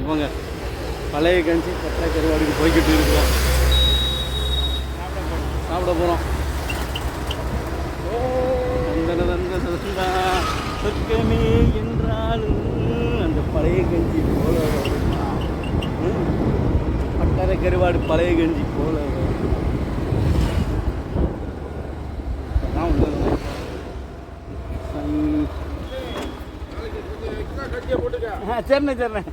போங்க. பழைய கஞ்சி பட்டை கருவாடுக்கு போய்கிட்டு இருக்கிறோம். சாப்பிட போகிறோம். சொர்க்கமே என்றாலும் அந்த பழைய கஞ்சி போல பட்டறை கருவாடு பழைய கஞ்சி போல சரிண்ணே சரிண்ணே.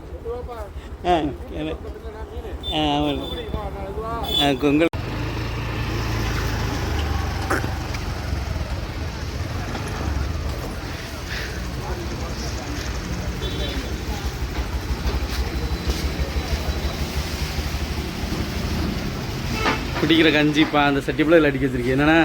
கொங்கல் குடிக்கிற கஞ்சிப்பா அந்த சட்டிப்பில் இதில் அடிக்க வச்சிருக்கேன். என்னண்ணா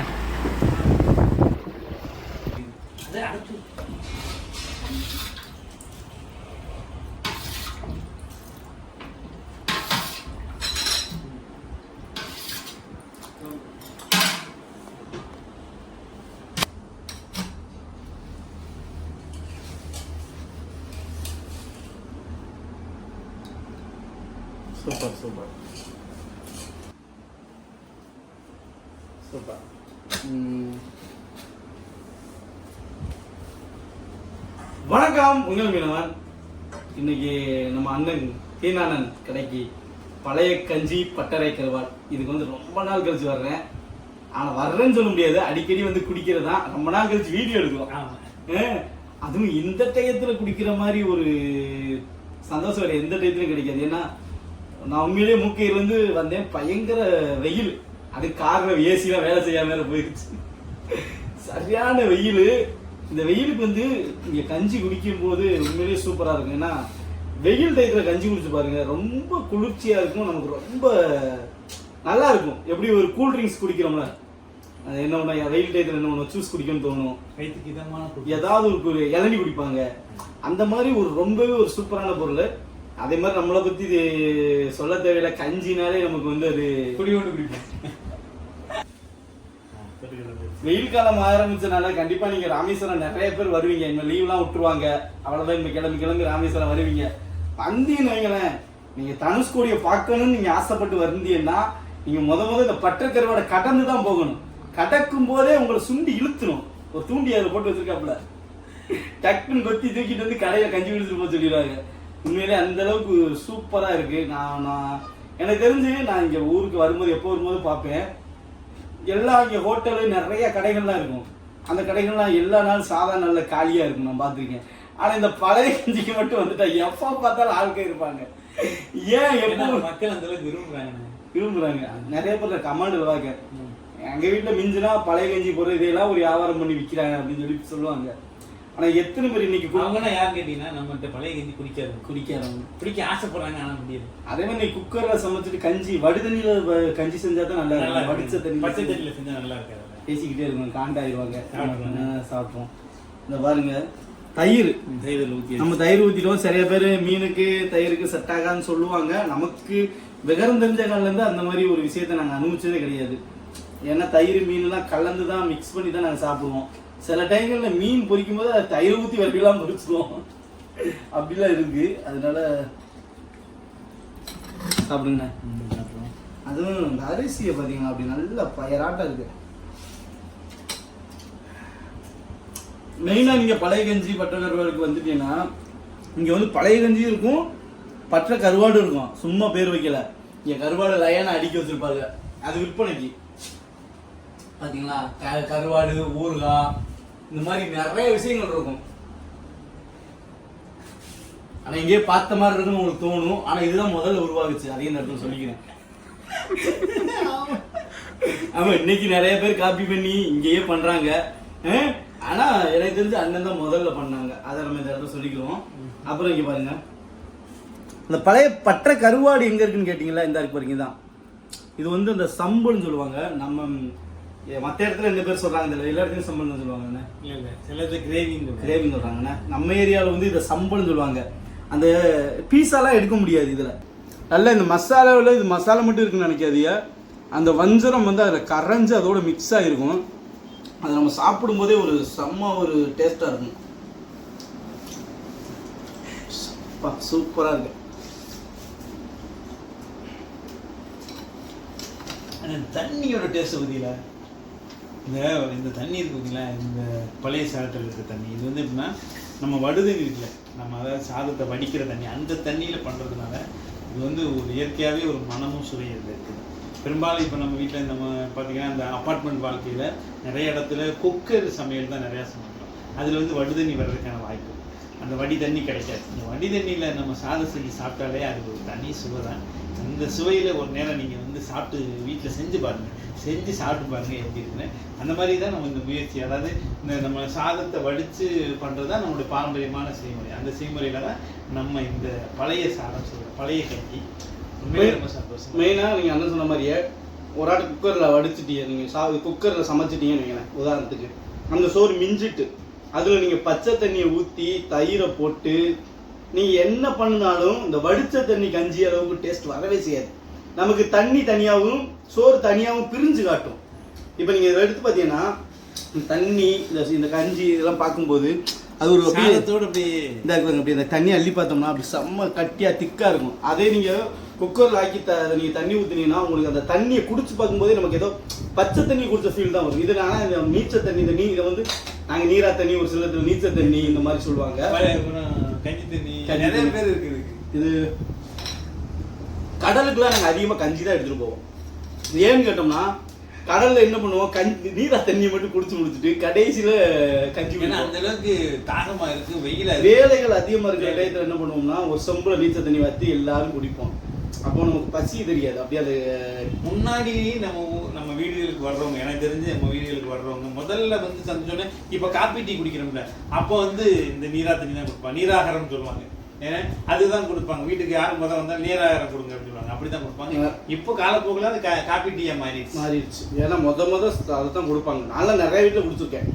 சூப்பர் சூப்பர் சூப்பர். வணக்கம், உங்கள் மீனவன். இன்னைக்கு நம்ம அண்ணன் தீனானன் கடைக்கு பழைய கஞ்சி பட்டறை கருவாடு இதுக்கு வந்து ரொம்ப நாள் கழிச்சு வர்றேன். ஆனால் வர்றேன்னு சொல்ல முடியாது, அடிக்கடி வந்து குடிக்கிறது தான். ரொம்ப நாள் கழிச்சு வீடியோ எடுக்கிறோம். அதுவும் இந்த டயத்தில் குடிக்கிற மாதிரி ஒரு சந்தோஷம் வேறு எந்த டயத்துலையும் கிடைக்காது. ஏன்னா நான் உண்மையிலேயே மூக்கையில் வந்து வந்தேன், பயங்கர வெயில். அது காரணம் ஏசிலாம் வேலை செய்யாம வேற போயிடுச்சு. சரியான வெயில். இந்த வெயிலுக்கு வந்து இங்க கஞ்சி குடிக்கும் போது உண்மையிலேயே சூப்பரா இருக்கும். ஏன்னா வெயில் டயத்துல கஞ்சி குடிச்சு பாருங்க, ரொம்ப குளிர்ச்சியா இருக்கும், நமக்கு ரொம்ப நல்லா இருக்கும். எப்படி ஒரு கூல் ட்ரிங்க்ஸ் குடிக்கிறோம்ல, அது என்ன ஒண்ணு வெயில் டயத்துல என்ன ஒண்ணு ஜூஸ் குடிக்கணும்னு தோணும், ஏதாவது ஒரு இளநீ குடிப்பாங்க, அந்த மாதிரி ஒரு ரொம்பவே ஒரு சூப்பரான பொருள். அதே மாதிரி நம்மளை பத்தி இது சொல்ல தேவையில்லை, கஞ்சினாலே நமக்கு வந்து அது குடிக்கொண்டு குடிப்போம். வெயில் காலம் ஆரம்பிச்சனால கண்டிப்பா நீங்க ராமேஸ்வரம் நிறைய பேர் வருவீங்க. இன்னும் லீவ்லாம் விட்டுருவாங்க, அவ்வளவுதான். இப்ப கிளம்பி ராமேஸ்வரம் வருவீங்க. வந்தீங்கன்னு வைங்களேன், நீங்க தனுஷ்கோடியை பார்க்கணும்னு நீங்க ஆசைப்பட்டு வந்தீங்கன்னா நீங்க முத இந்த பட்டை கருவாடை கடந்து தான் போகணும். கடக்கும் போதே உங்களை சுண்டி இழுத்துணும். ஒரு தூண்டி அதில் போட்டு வச்சிருக்காப்புல, டக்குன்னு கொத்தி தூக்கிட்டு வந்து கடையில கஞ்சி குடிச்சிட்டு போக சொல்லிடுவாங்க. உண்மையிலே அந்த அளவுக்கு சூப்பரா இருக்கு. நான் எனக்கு தெரிஞ்சு நான் இங்க ஊருக்கு வரும்போது எப்போ வரும்போது பார்ப்பேன், எல்லாம் இங்க ஹோட்டலு நிறைய கடைகள்லாம் இருக்கும். அந்த கடைகள்லாம் எல்லா நாளும் சாதாரண நல்ல காலியா இருக்கும், நான் பார்த்துருக்கேன். ஆனா இந்த பழைய கஞ்சிக்கு மட்டும் வந்துட்டா எப்போ பார்த்தாலும் ஆட்கள் இருப்பாங்க. ஏன் எப்போ மக்கள் அந்த அளவுக்கு விரும்புறாங்க. நிறைய பேர் கமாண்டு வாங்க, எங்க வீட்டுல மிஞ்சுனா பழைய கஞ்சி போடுறது இதெல்லாம் ஒரு வியாபாரம் பண்ணி விற்கிறாங்க அப்படின்னு சொல்லி சொல்லுவாங்க. ஆனா எத்தனை பேர் இன்னைக்கு யாரு கேட்டீங்கன்னா நம்மகிட்ட பழைய கஞ்சி குடிக்க ஆசைப்படுறாங்க, ஆனா முடியாது. அதே மாதிரி நீ குக்கர்ல சமைச்சிட்டு கஞ்சி வடுதண்ணியில கஞ்சி செஞ்சா தான் நல்லா இருக்கும். வடிச்ச தண்ணி பச்சை தண்ணியில செஞ்சா நல்லா இருக்காது. பேசிக்கிட்டே இருக்கும், காண்டாயிருவாங்க. சாப்பிட்டோம். இந்த பாருங்க தயிர் ஊத்தி, நம்ம தயிர் ஊத்திட்டோம். நிறைய பேர் மீனுக்கு தயிருக்கு செட் ஆகான்னு சொல்லுவாங்க. நமக்கு விவரம் தெரிஞ்ச காலில இருந்து அந்த மாதிரி ஒரு விஷயத்த நாங்க அனுபவிச்சதே கிடையாது. ஏன்னா தயிர் மீன் எல்லாம் கலந்து தான் மிக்ஸ் பண்ணி தான் நாங்க சாப்பிடுவோம். சில டைங்கள்ல மீன் பொரிக்கும் போது அது தயிர் ஊற்றி வரையெல்லாம் பொரிச்சுக்குவோம், அப்படிலாம் இருக்கு. அதனால சாப்பிடுங்கண்ணே. அதுவும் இந்த அரிசியை பார்த்தீங்கன்னா அப்படி நல்ல பயராட்டம் இருக்கு. மெயினாக நீங்கள் பழைய கஞ்சி பட்டை கருவாடுக்கு வந்துட்டீங்கன்னா இங்கே வந்து பழைய கஞ்சியும் இருக்கும், பட்டை கருவாடு இருக்கும். சும்மா பேர் வைக்கல, இங்கே கருவாடு லயனை அடிக்க வச்சிருப்பாங்க, அது விற்பனைக்கு. பார்த்தீங்களா, கருவாடு ஊறுகாய் இந்த மாதிரி நிறைய விஷயங்கள் இருக்கும். ஆனால் இங்கே பார்த்த மாதிரி இருக்குன்னு உங்களுக்கு தோணும். ஆனால் இதுதான் முதல்ல உருவாகுச்சு, அதையும் நேரத்தில் சொல்லிக்கிறேன். ஆமா, இன்னைக்கு நிறைய பேர் காப்பி பண்ணி இங்கேயே பண்றாங்க. ஆனா எனக்கு தெரிஞ்சு அண்ணன் தான் முதல்ல பண்ணாங்க, அதை நம்ம இந்த இடத்துல சொல்லிக்கிறோம். அப்புறம் இங்க பாருங்க, இந்த பழைய பட்டை கருவாடு எங்க இருக்குன்னு கேட்டீங்களா, இந்த இருக்கு பாருங்க. தான் இது வந்து இந்த சம்புன்னு சொல்லுவாங்க. நம்ம மற்ற இடத்துல என்ன பேர் சொல்றாங்க, எல்லா இடத்துலையும் சம்பல்னு சொல்லுவாங்கண்ணே. சில கிரேவிங் சொல்றாங்கண்ணே. நம்ம ஏரியாவில் வந்து இதை சம்பல்னு சொல்லுவாங்க. அந்த பீஸாலாம் எடுக்க முடியாது இதில். நல்ல இந்த மசாலாவில் இது மசாலா மட்டும் இருக்குன்னு நினைக்காதீங்க, அந்த வஞ்சரம் வந்து அதில் கரைஞ்சி அதோட மிக்ஸ் ஆகிருக்கும். அதை நம்ம சாப்பிடும்போதே ஒரு செம்ம ஒரு டேஸ்ட்டாக இருக்கும். சூப்பராக இருக்கு. தண்ணியோட டேஸ்ட் பத்தியில இந்த தண்ணி இருக்கு பார்த்தீங்களா, இந்த பழைய சாதத்தில் இருக்கிற தண்ணி, இது வந்து எப்படின்னா நம்ம வடுதண்ணி இருக்குல்ல, நம்ம அதாவது சாதத்தை வடிக்கிற தண்ணி, அந்த தண்ணியில் பண்ணுறதுனால இது வந்து ஒரு இயற்கையாகவே ஒரு மனமும் சுவையில் இருக்குது. பெரும்பாலும் இப்போ நம்ம வீட்டில் நம்ம பார்த்திங்கன்னா இந்த அப்பார்ட்மெண்ட் வாழ்க்கையில் நிறைய இடத்துல குக்கர் சமையல் தான் நிறையா சமைக்கிறோம். அதில் வந்து வடுதண்ணி வர்றதுக்கான வாய்ப்பு, அந்த வடி தண்ணி கிடைக்காது. இந்த வடி தண்ணியில் நம்ம சாதம் செஞ்சு சாப்பிட்டாலே அது ஒரு தனி சுவை தான். இந்த சுவையில் ஒரு நேரம் நீங்கள் வந்து சாப்பிட்டு வீட்டில் செஞ்சு பாருங்கள், செஞ்சு சாப்பிட்டு பாருங்கள் எப்படி இருக்குன்னு. அந்த மாதிரி தான் நம்ம இந்த முயற்சி, அதாவது இந்த நம்ம சாதத்தை வடித்து பண்ணுறது தான் நம்மளுடைய பாரம்பரியமான செய்முறை. அந்த செய்முறையில் தான் நம்ம இந்த பழைய சாதம் சொல்கிறோம், பழைய கஞ்சி. உண்மையிலே ரொம்ப சந்தோஷம். மெயினாக நீங்கள் அண்ணன் சொன்ன மாதிரியே ஒரு ஆட்டு குக்கரில் வடிச்சிட்டீங்க, நீங்கள் குக்கரில் சமைச்சிட்டீங்கன்னு வைங்களேன் உதாரணத்துக்கு, அந்த சோறு மிஞ்சிட்டு அதில் நீங்கள் பச்சை தண்ணியை ஊற்றி தயிரை போட்டு நீங்கள் என்ன பண்ணினாலும் இந்த வடித்த தண்ணி கஞ்சி அளவுக்கு டேஸ்ட் வரவே செய்யாது. நமக்கு தண்ணி தனியாகவும் சோறு தனியாகவும் பிரிஞ்சு காட்டும். இப்போ நீங்கள் இதை எடுத்து பார்த்தீங்கன்னா தண்ணி இந்த கஞ்சி இதெல்லாம் பார்க்கும்போது அது ஒரு அப்படியே இந்த தண்ணி அள்ளி பார்த்தோம்னா அப்படி செம்ம கட்டியாக திக்காக இருக்கும். அதே நீங்கள் குக்கரில் ஆக்கி நீங்கள் தண்ணி ஊற்றினீங்கன்னா உங்களுக்கு அந்த தண்ணியை குடிச்சு பார்க்கும்போதே நமக்கு ஏதோ பச்சை தண்ணி குடிச்ச ஃபீல் தான் வரும். இதனால இந்த நீச்சல் தண்ணி, இந்த இதை வந்து நாங்கள் நீரா தண்ணி, ஒரு சில நீச்சல் தண்ணி இந்த மாதிரி சொல்லுவாங்க. கஞ்சி தண்ணி நிறைய பேர் இருக்குது. இது கடலுக்குலாம் நாங்கள் அதிகமாக கஞ்சி தான் எடுத்துகிட்டு போவோம். ஏன்னு கேட்டோம்னா கடலில் என்ன பண்ணுவோம், நீரா தண்ணியை மட்டும் குடிச்சு முடிச்சுட்டு கடைசியில் கஞ்சி. அந்த அளவுக்கு தாகமாக இருக்குது, வெயில் வேலைகள் அதிகமாக இருக்கிற டயத்தில் என்ன பண்ணுவோம்னா ஒரு சொம்பில் நீச்சல் தண்ணி வற்றி எல்லாரும் குடிப்போம். அப்போ நமக்கு பசி தெரியாது. அப்படியே அது முன்னாடி நம்ம வீடுகளுக்கு வர்றவங்க, எனக்கு தெரிஞ்சு நம்ம வீடுகளுக்கு வர்றவங்க முதல்ல வந்து சந்தோஷம். இப்போ காப்பி டீ குடிக்கிறோம்ல, அப்போ வந்து இந்த நீரா தண்ணி தான் கொடுப்பாங்க, நீராகாரம் சொல்லுவாங்க. ஏன்னா அதுதான் கொடுப்பாங்க. வீட்டுக்கு யாரும் முதல் வந்தால் நீராகாரம் கொடுங்க அப்படின்னு சொல்லுவாங்க, அப்படிதான் கொடுப்பாங்க. இப்போ காலப்போக்கில் அது காப்பி டீயா மாறிடுச்சு. ஏன்னா அதை தான் கொடுப்பாங்க. நான்லாம் நிறைய வீட்டில் குடிச்சிருக்கேன்.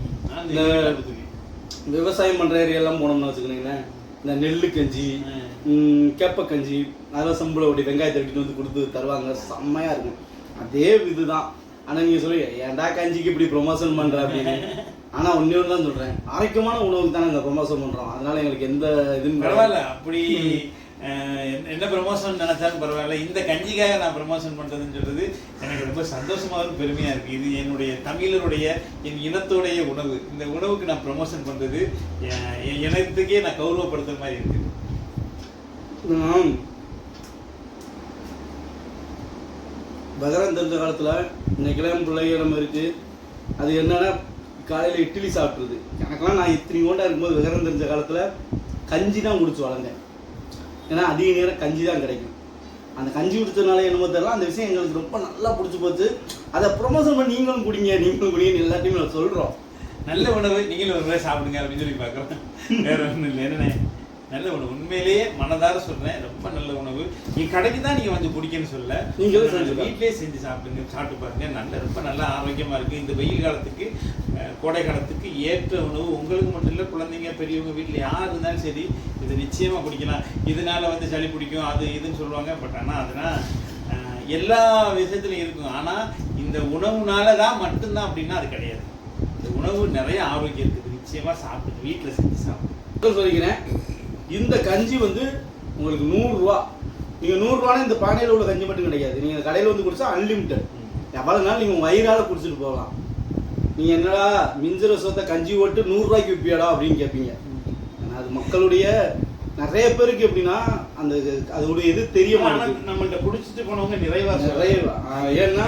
விவசாயம் பண்ணுற ஏரியாலாம் போனோம்னு வச்சுக்கோங்களேன், இந்த நெல்லு கஞ்சி, கேப்ப கஞ்சி, அதெல்லாம் சம்பளம் அப்படி வெங்காயத்தை எடுத்துட்டு வந்து கொடுத்து தருவாங்க, செம்மையாக இருக்கும். அதே இதுதான். ஆனால் நீங்கள் சொல்லி ஏன்டா கஞ்சிக்கு இப்படி ப்ரொமோஷன் பண்ணுற அப்படின்னு. ஆனால் ஒன்றே ஒன்று தான் சொல்கிறேன், ஆரோக்கியமான உணவுக்கு தானே நாங்கள் ப்ரொமோஷன் பண்ணுறோம். அதனால எங்களுக்கு எந்த இதுவும் பரவாயில்ல. அப்படி என்ன ப்ரமோஷன் நினைச்சாலும் பரவாயில்ல, இந்த கஞ்சிக்காக நான் ப்ரமோஷன் பண்ணுறதுன்னு சொல்கிறது எனக்கு ரொம்ப சந்தோஷமாகவும் பெருமையாக இருக்குது. இது என்னுடைய தமிழருடைய, என் இனத்துடைய உணவு. இந்த உணவுக்கு நான் ப்ரமோஷன் பண்ணுறது என் இனத்துக்கே நான் கௌரவப்படுத்துற மாதிரி இருக்குது. பகரம் தெரிஞ்ச காலத்தில் இன்னைக்கெல்லாம் பிள்ளைகளும் இருக்குது. அது என்னன்னா காலையில் இட்லி சாப்பிட்றது. எனக்கெல்லாம் நான் இத்தனை ஓண்டா இருக்கும்போது விவரம் தெரிஞ்ச காலத்தில் கஞ்சி தான் குடிச்சு வளர்ந்தேன். ஏன்னா அதிக நேரம் கஞ்சி தான் கிடைக்கும். அந்த கஞ்சி குடிச்சதுனால என்னமோ தெரியல, அந்த விஷயம் எங்களுக்கு ரொம்ப நல்லா பிடிச்சி போச்சு. அதை ப்ரொமோஷன் பண்ணி நீங்களும் குடிங்கன்னு எல்லாத்தையுமே நான் சொல்கிறோம். நல்ல உணவு நீங்களும் ஒரு முறை சாப்பிடுங்க அப்படின்னு சொல்லி பார்க்குறோம். வேற ஒன்றும் இல்லை. என்னென்ன நல்ல உணவு, உண்மையிலேயே மனதார சொல்கிறேன், ரொம்ப நல்ல உணவு. நீ கடைக்கு தான் நீங்கள் வந்து பிடிக்குன்னு சொல்ல, நீங்களும் வீட்டிலே செஞ்சு சாப்பிடுங்க, சாப்பிட்டு பாருங்க. ரொம்ப நல்லா ஆரோக்கியமாக இருக்குது. இந்த வெயில் காலத்துக்கு, கோடை காலத்துக்கு ஏற்ற உணவு. உங்களுக்கு மட்டும் இல்லை, குழந்தைங்க பெரியவங்க வீட்டில் யார் இருந்தாலும் சரி இது நிச்சயமாக குடிக்கலாம். இதனால வந்து சளி பிடிக்கும் அது இதுன்னு சொல்லுவாங்க. பட் ஆனால் அதனால் எல்லா விஷயத்துலையும் இருக்கும். ஆனால் இந்த உணவுனால தான் மட்டும்தான் அப்படின்னா அது கிடையாது. இந்த உணவு நிறைய ஆரோக்கியம் இருக்குது. நிச்சயமாக சாப்பிடுங்க, வீட்டில் செஞ்சு சாப்பிடுங்க. சொல்லிக்கிறேன், இந்த கஞ்சி வந்து உங்களுக்கு 100 ரூபா. நீங்கள் 100 ரூபானா இந்த பானையில் உள்ள கஞ்சி மட்டும் கிடையாது. நீங்கள் கடையில் வந்து குடிச்சா அன்லிமிட்டட், எவ்வளோ நாள் நீங்கள் வயிறால் குடிச்சிட்டு போகலாம். நீங்கள் என்னடா மிஞ்சிற சொத்தை கஞ்சி ஓட்டு 100 ரூபாய்க்கு விற்பியாடா அப்படின்னு கேட்பீங்க. ஏன்னா அது மக்களுடைய நிறைய பேருக்கு எப்படின்னா அந்த அதோடைய இது தெரிய மாட்டேங்குது. நம்மள்ட்ட குடிச்சிட்டு போனவங்க நிறைவா. ஏன்னா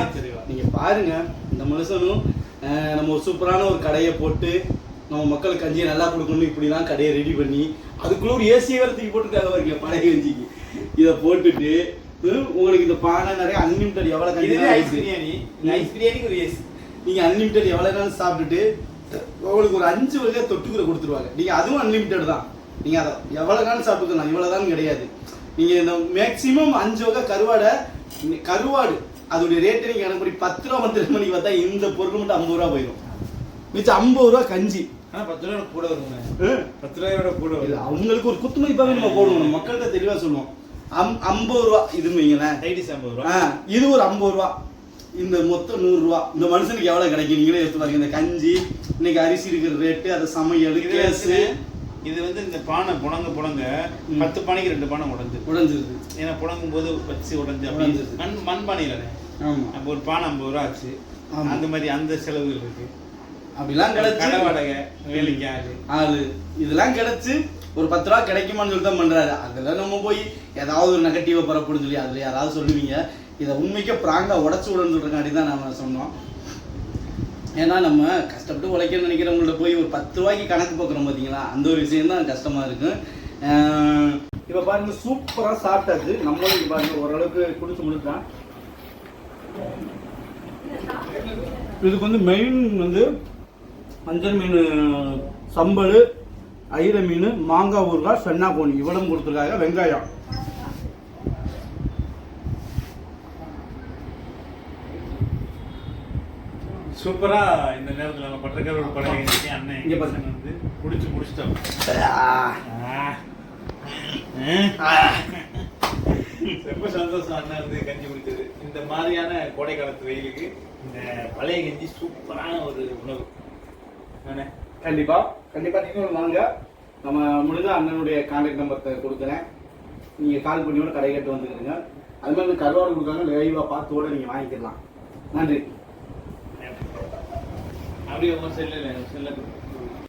நீங்கள் பாருங்கள், இந்த மனுஷனும் நம்ம ஒரு சூப்பரான ஒரு கடையை போட்டு நம்ம மக்களுக்கு கஞ்சியை நல்லா கொடுக்கணும் இப்படிலாம் கடையை ரெடி பண்ணி அதுக்குள்ள ஒரு ஏசியை வேறு தூக்கி போட்டுருக்காங்க பாருங்க பழைய கஞ்சிக்கு. இதை போட்டுட்டு உங்களுக்கு இந்த பானை நிறைய அன்லிமிட்டட் எவ்வளோ கஞ்சி, ஐஸ் பிரியாணிக்கு ஒரு ஏசி, நீங்கள் அன்லிமிட்டட் எவ்வளோ நாள் சாப்பிட்டுட்டு உங்களுக்கு ஒரு 5 வகை தொட்டுக்கூட கொடுத்துருவாங்க. நீங்கள் அதுவும் அன்லிமிட்டட் தான். நீங்கள் அதை எவ்வளோ நாள் சாப்பிட்டுக்கலாம், இவ்வளோதான் கிடையாது. நீங்கள் இந்த மேக்சிமம் 5 வகை கருவாடு அதோடைய ரேட்டு நீங்கள் எனக்கு 10 ரூபா 12 மணிக்கு பார்த்தா இந்த பொருள் மட்டும் 50 ரூபா போயிடும். மிச்சம் 50 ரூபா கஞ்சி. ஆனால் 10 ரூபா கூட வருங்க. 10 ரூபாயோட கூட வருது. அவங்களுக்கு ஒரு குத்துமதிப்பாகவே நம்ம போடணும், மக்கள்கிட்ட தெளிவாக சொல்லுவோம். 50 ரூபா இதுன்னு வைங்களேன், 50 ரூபா. இது ஒரு 50 ரூபா, இந்த மொத்தம் 100 ரூபா. இந்த மனுஷனுக்கு எவ்வளோ கிடைக்கும் நீங்களே எடுத்து பாருங்க. இந்த கஞ்சி இன்னைக்கு அரிசி இருக்கிற ரேட்டு, அதை சமையல் கேஸு. இது வந்து இந்த பானை புணங்க 10 பானைக்கு 2 பானை உடஞ்சிருது. ஏன்னா புணங்கும் போது வச்சு உடஞ்சிருது. மண் பானையில் ஆமா. அப்போ ஒரு பானை 50 ரூபா ஆச்சு. ஆமா. அந்த மாதிரி அந்த செலவுகள் இருக்கு. அப்படிலாம் கிடைச்சு கடை வாடகை, வேலைக்கு ஆளு இதெல்லாம் கிடைச்சு ஒரு 10 ரூபா கிடைக்குமான்னு சொல்லி தான் பண்றாரு. அதுல நம்ம போய் ஏதாவது ஒரு நெகட்டிவா பரப்புன்னு சொல்லி அதுல யாராவது சொல்லுவீங்க. இதை உண்மைக்கே பிராங்கா உடச்சு விடணும்னு சொல்றக்காண்டி தான் நம்ம சொன்னோம். ஏன்னா நம்ம கஷ்டப்பட்டு உழைக்கணும்னு நினைக்கிறவங்கள்ட்ட போய் ஒரு 10 ரூபாய்க்கு கணக்கு பார்க்குறோம் பார்த்தீங்களா, அந்த ஒரு விஷயம் தான் கஷ்டமா இருக்கு. இப்போ பாருங்க சூப்பராக சாப்பிட்டாச்சு. நம்மளும் பாருங்க ஓரளவுக்கு குடிச்சு முடிச்சான். இதுக்கு வந்து மெயின் வந்து மஞ்சள் மீன் சம்பல், ஐர மீன், மாங்காய் ஊறுகாய், சென்னா கோணி இவ்வளவு கொடுத்துருக்காங்க. வெங்காயம் சூப்பரா. இந்த நேரத்துல நம்ம பட்டக்கார ஒரு பழைய அண்ணன் இங்க பாருங்க வந்து குடிச்சு முடிச்சிட்டோம். ரொம்ப சந்தோஷம் அண்ணன் வந்து கஞ்சி குடிச்சது. இந்த மாதிரியான கோடை காலத்து வெயிலுக்கு இந்த பழைய கஞ்சி சூப்பரான ஒரு உணவு. கண்டிப்பா கண்டிப்பா நீங்களும் வாங்க. நம்ம முடிஞ்ச அண்ணனுடைய கான்டாக்ட் நம்பர் கொடுக்குறேன். நீங்க கால் பண்ணியோட கடை கட்டு வந்துக்கிறீங்க. அது மாதிரி கருவாடு கொடுக்காங்க, லைவா பார்த்தோட நீங்க வாங்கிக்கலாம். நன்றி. அப்படியே உங்க செல்ல